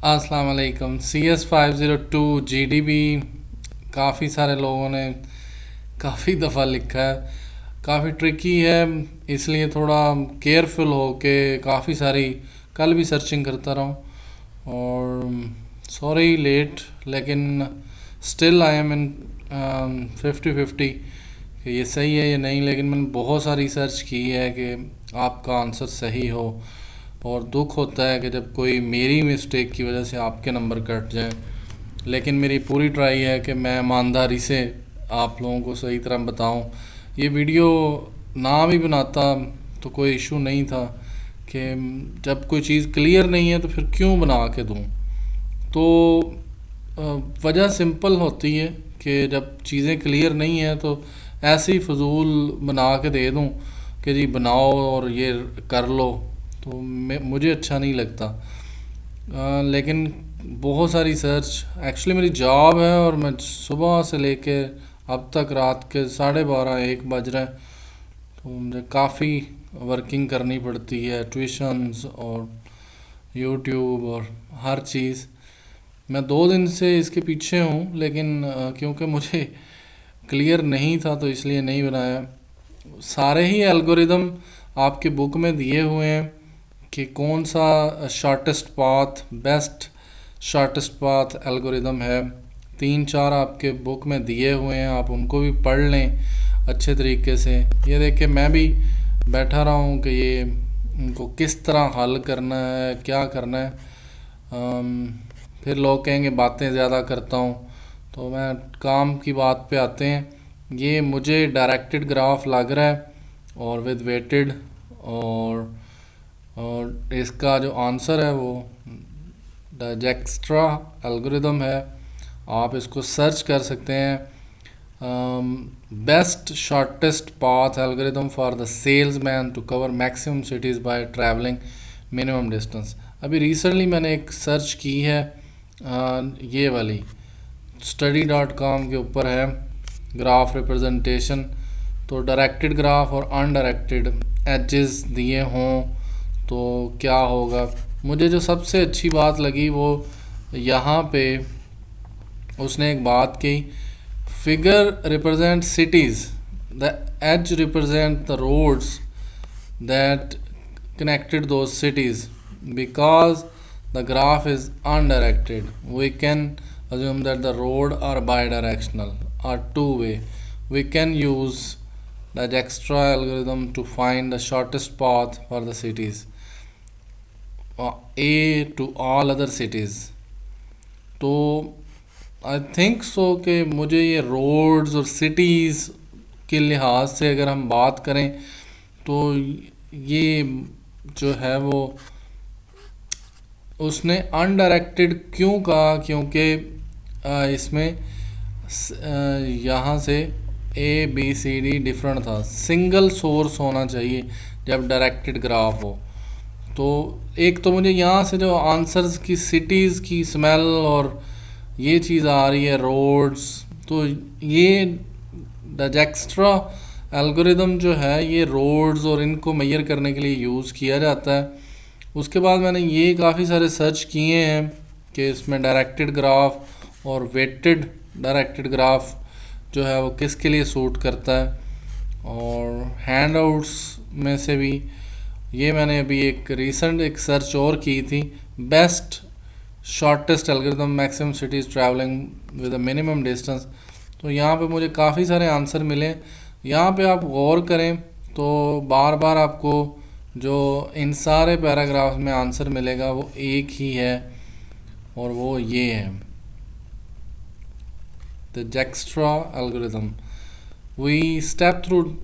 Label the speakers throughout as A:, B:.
A: अस्सलाम वालेकुम। CS502 GDB काफ़ी सारे लोगों ने काफ़ी दफ़ा लिखा है, काफ़ी ट्रिकी है, इसलिए थोड़ा केयरफुल हो के काफ़ी सारी कल भी सर्चिंग करता रहा हूँ। और सॉरी लेट, लेकिन स्टिल आई एम इन 50-50 कि ये सही है या नहीं। लेकिन मैंने बहुत सारी रिसर्च की है कि आपका आंसर सही हो, और दुख होता है कि जब कोई मेरी मिस्टेक की वजह से आपके नंबर कट जाए। लेकिन मेरी पूरी ट्राई है कि मैं ईमानदारी से आप लोगों को सही तरह बताऊं। ये वीडियो ना भी बनाता तो कोई इशू नहीं था कि जब कोई चीज़ क्लियर नहीं है तो फिर क्यों बना के दूं। तो वजह सिंपल होती है कि जब चीज़ें क्लियर नहीं है तो ऐसे ही फजूल बना के दे दूं कि जी बनाओ और ये कर लो, तो मुझे अच्छा नहीं लगता। लेकिन बहुत सारी सर्च एक्चुअली मेरी जॉब है, और मैं सुबह से लेके अब तक रात के 12:30-1 बज रहे हैं, तो मुझे काफ़ी वर्किंग करनी पड़ती है, ट्यूशन्स और यूट्यूब और हर चीज़। मैं 2 दिन से इसके पीछे हूँ, लेकिन क्योंकि मुझे क्लियर नहीं था तो इसलिए नहीं बनाया। सारे ही एल्गोरिदम आपके बुक में दिए हुए हैं कि कौन सा shortest path, best shortest path algorithm है। 3-4 आपके बुक में दिए हुए हैं, आप उनको भी पढ़ लें अच्छे तरीके से। ये देख के मैं भी बैठा रहा हूँ कि ये इनको किस तरह हल करना है, क्या करना है। फिर लोग कहेंगे बातें ज़्यादा करता हूँ, तो मैं काम की बात पे आते हैं। ये मुझे डायरेक्टेड ग्राफ लग रहा है और विद वेटेड, और इसका जो आंसर है वो डाइजेक्स्ट्रा एल्गोरिदम है। आप इसको सर्च कर सकते हैं, best shortest path algorithm for the salesman to cover maximum cities by travelling minimum distance. अभी रिसेंटली मैंने एक सर्च की है, ये वाली study.com के ऊपर है, ग्राफ रिप्रेजेंटेशन। तो डायरेक्टेड ग्राफ और अनडायरेक्टेड एजेस दिए हों तो क्या होगा। मुझे जो सबसे अच्छी बात लगी वो यहाँ पे उसने एक बात की, figure represent cities, the edge represent the roads that connected those cities. Because the graph is undirected, we can assume that the road are bidirectional or two-way. We can use the Dijkstra algorithm to find the shortest path for the cities A to all other cities. तो I think so कि मुझे ये roads और cities के लिहाज से अगर हम बात करें तो ये जो है वो उसने अनडायरेक्टेड क्यों कहा, क्योंकि इसमें यहाँ से ABCD डिफरेंट था। सिंगल सोर्स होना चाहिए जब डायरेक्टेड ग्राफ हो। तो एक तो मुझे यहाँ से जो आंसर्स की सिटीज़ की स्मेल और ये चीज़ आ रही है, रोड्स, तो ये डाइजेक्स्ट्रा एल्गोरिदम जो है ये रोड्स और इनको मेजर करने के लिए यूज़ किया जाता है। उसके बाद मैंने ये काफ़ी सारे सर्च किए हैं कि इसमें डायरेक्टेड ग्राफ और वेटेड डायरेक्टेड ग्राफ जो है वो किसके लिए सूट करता है। और हैंडआउट्स में से भी ये मैंने अभी एक रीसेंट एक सर्च और की थी, best shortest algorithm maximum cities travelling with a minimum distance. तो यहाँ पे मुझे काफ़ी सारे आंसर मिले। यहाँ पे आप गौर करें तो बार बार आपको जो इन सारे पैराग्राफ्स में आंसर मिलेगा वो एक ही है, और वो ये है, the Dijkstra algorithm. We step through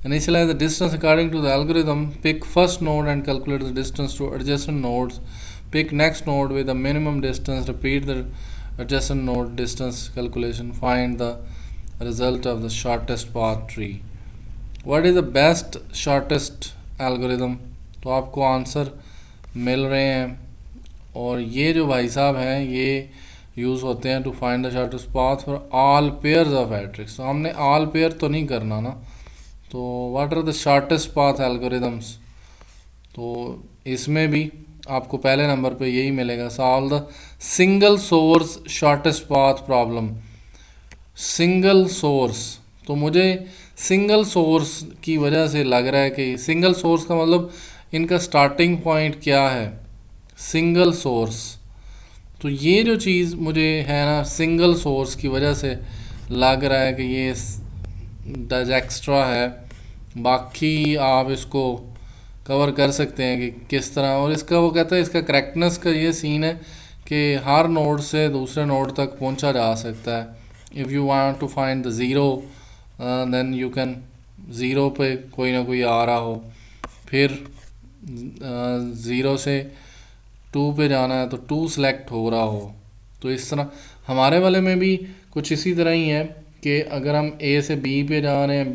A: initialize the distance according to the algorithm, pick first node and calculate the distance to adjacent nodes, pick next node with the minimum distance, repeat the adjacent node distance calculation, find the result of the shortest path tree. What is the best shortest algorithm? तो आपको answer मिल रहे हैं, और ये जो भाई साहब हैं ये यूज़ होते हैं to find the shortest path for all pairs of matrix. तो हमने ऑल पेयर तो नहीं करना ना, तो what are the shortest path algorithms. तो इसमें भी आपको पहले नंबर पे यही मिलेगा, solve the single source shortest path problem. Single source, तो मुझे सिंगल सोर्स की वजह से लग रहा है कि सिंगल सोर्स का मतलब इनका स्टार्टिंग पॉइंट क्या है, सिंगल सोर्स। तो ये जो चीज़ मुझे है ना सिंगल सोर्स की वजह से लग रहा है कि ये डाइजेक्स्ट्रा है। बाकी आप इसको कवर कर सकते हैं कि किस तरह, और इसका वो कहता है इसका करेक्टनेस का ये सीन है कि हर नोड से दूसरे नोड तक पहुंचा जा सकता है। If you want to find the zero then you can, zero पे कोई ना कोई आ रहा हो, फिर ज़ीरो से टू पे जाना है तो टू सेलेक्ट हो रहा हो। तो इस तरह हमारे वाले में भी कुछ इसी तरह ही है कि अगर हम ए से बी पे जा रहे हैं,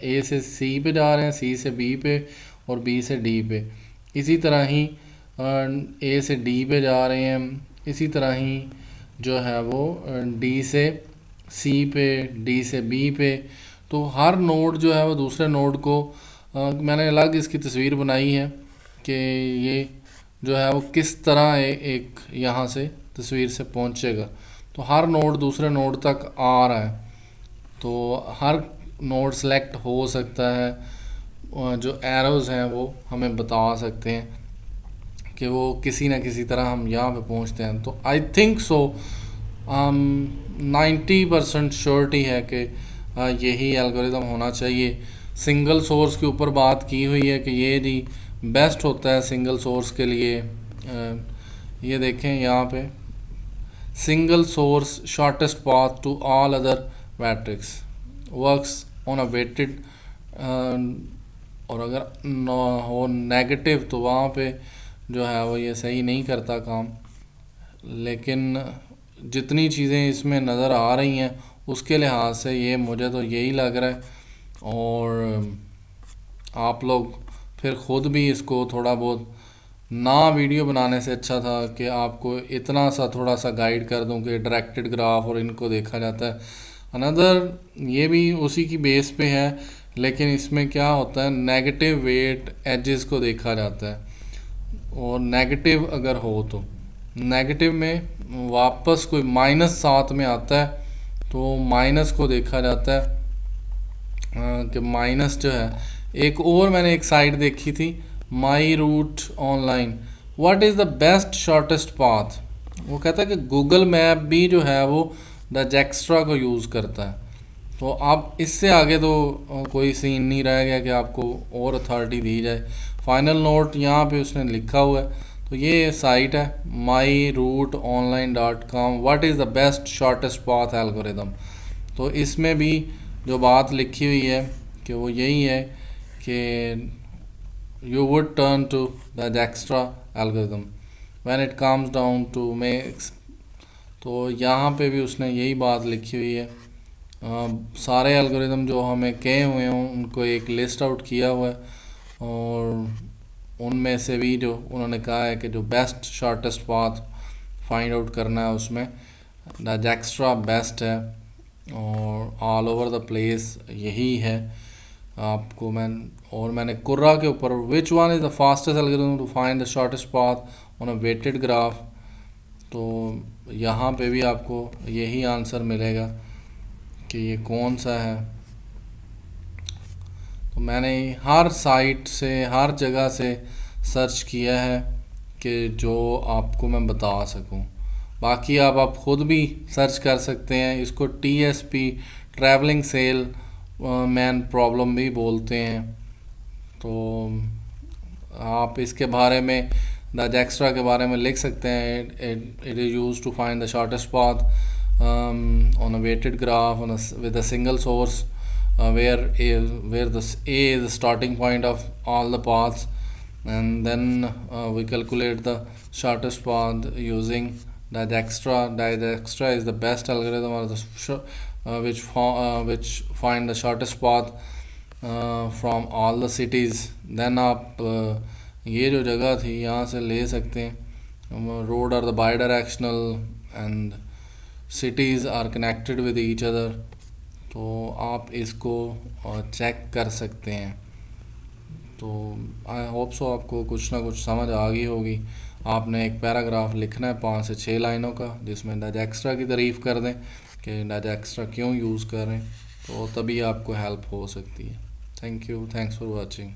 A: ए से सी पे जा रहे हैं, सी से बी पे और बी से डी पे, इसी तरह ही ए से डी पे जा रहे हैं, इसी तरह ही जो है वो डी से सी पे, डी से बी पे। तो हर नोड जो है वो दूसरे नोड को मैंने अलग इसकी तस्वीर बनाई है कि ये जो है वो किस तरह एक यहाँ से तस्वीर से पहुँचेगा। तो हर नोड दूसरे नोड तक आ रहा है, तो हर नोड सेलेक्ट हो सकता है। जो एरोज़ हैं वो हमें बता सकते हैं कि वो किसी न किसी तरह हम यहाँ पे पहुँचते हैं। तो आई थिंक सो 90% श्योरिटी है कि यही एल्गोरिदम होना चाहिए। सिंगल सोर्स के ऊपर बात की हुई है कि ये जी बेस्ट होता है सिंगल सोर्स के लिए। ये देखें यहाँ पे, single source shortest path to all other matrix works on a weighted, और अगर हो नेगेटिव तो वहाँ पे जो है वो ये सही नहीं करता काम। लेकिन जितनी चीज़ें इसमें नज़र आ रही हैं उसके लिहाज से ये मुझे तो यही लग रहा है। और आप लोग फिर ख़ुद भी इसको थोड़ा बहुत, ना वीडियो बनाने से अच्छा था कि आपको इतना सा थोड़ा सा गाइड कर दूं कि डायरेक्टेड ग्राफ और इनको देखा जाता है। अनदर ये भी उसी की बेस पे है, लेकिन इसमें क्या होता है नेगेटिव वेट एजेस को देखा जाता है, और नेगेटिव अगर हो तो नेगेटिव में वापस कोई -7 में आता है तो माइनस को देखा जाता है कि माइनस जो है। एक और मैंने एक साइट देखी थी, my route online, what is the best shortest path. वो कहता है कि गूगल मैप भी जो है वो डाइजेक्स्ट्रा को यूज़ करता है। तो आप इससे आगे तो कोई सीन नहीं रह गया कि आपको और अथॉरिटी दी जाए। फाइनल नोट यहाँ पे उसने लिखा हुआ है, तो ये साइट है myrouteonline.com, what is the best shortest path algorithm. तो इसमें भी जो बात लिखी हुई है कि वो यही है कि you would turn to the Dijkstra algorithm when it comes down to makes। तो यहाँ पे भी उसने यही बात लिखी हुई है। सारे एल्गोरिदम जो हमें कहे हुए हैं उनको एक लिस्ट आउट किया हुआ है, और उनमें से भी जो उन्होंने कहा है कि जो best shortest path find out करना है उसमें डाइजेक्स्ट्रा बेस्ट है, और ऑल ओवर द प्लेस यही है। आपको मैंने कुर्रा के ऊपर which one is the fastest algorithm to find the shortest path on a weighted graph, तो यहाँ पे भी आपको यही आंसर मिलेगा कि ये कौन सा है। तो मैंने हर साइट से हर जगह से सर्च किया है कि जो आपको मैं बता सकूं। बाकी आप ख़ुद भी सर्च कर सकते हैं। इसको TSP travelling salesman problem भी बोलते हैं। तो आप इसके बारे में डाइजेक्स्ट्रा के बारे में लिख सकते हैं। It is used to find the shortest path on a weighted graph with a single source where the A is the starting point of all the paths, and then we calculate the shortest path using Dijkstra. Dijkstra is the best algorithm or which find the shortest path from all the cities. Then आप ये जो जगह थी यहाँ से ले सकते हैं। Road are the bidirectional and cities are connected with each other, तो आप इसको चेक कर सकते हैं। तो आई होप सो आपको कुछ ना कुछ समझ आ गई होगी। आपने एक पैराग्राफ लिखना है 5 से 6 लाइनों का, जिसमें डायजेक्स्ट्रा की तारीफ़ कर दें कि डायजेक्स्ट्रा क्यों यूज़ कर रहे हैं, तो तभी आपको हेल्प हो सकती है। Thank you, thanks for watching.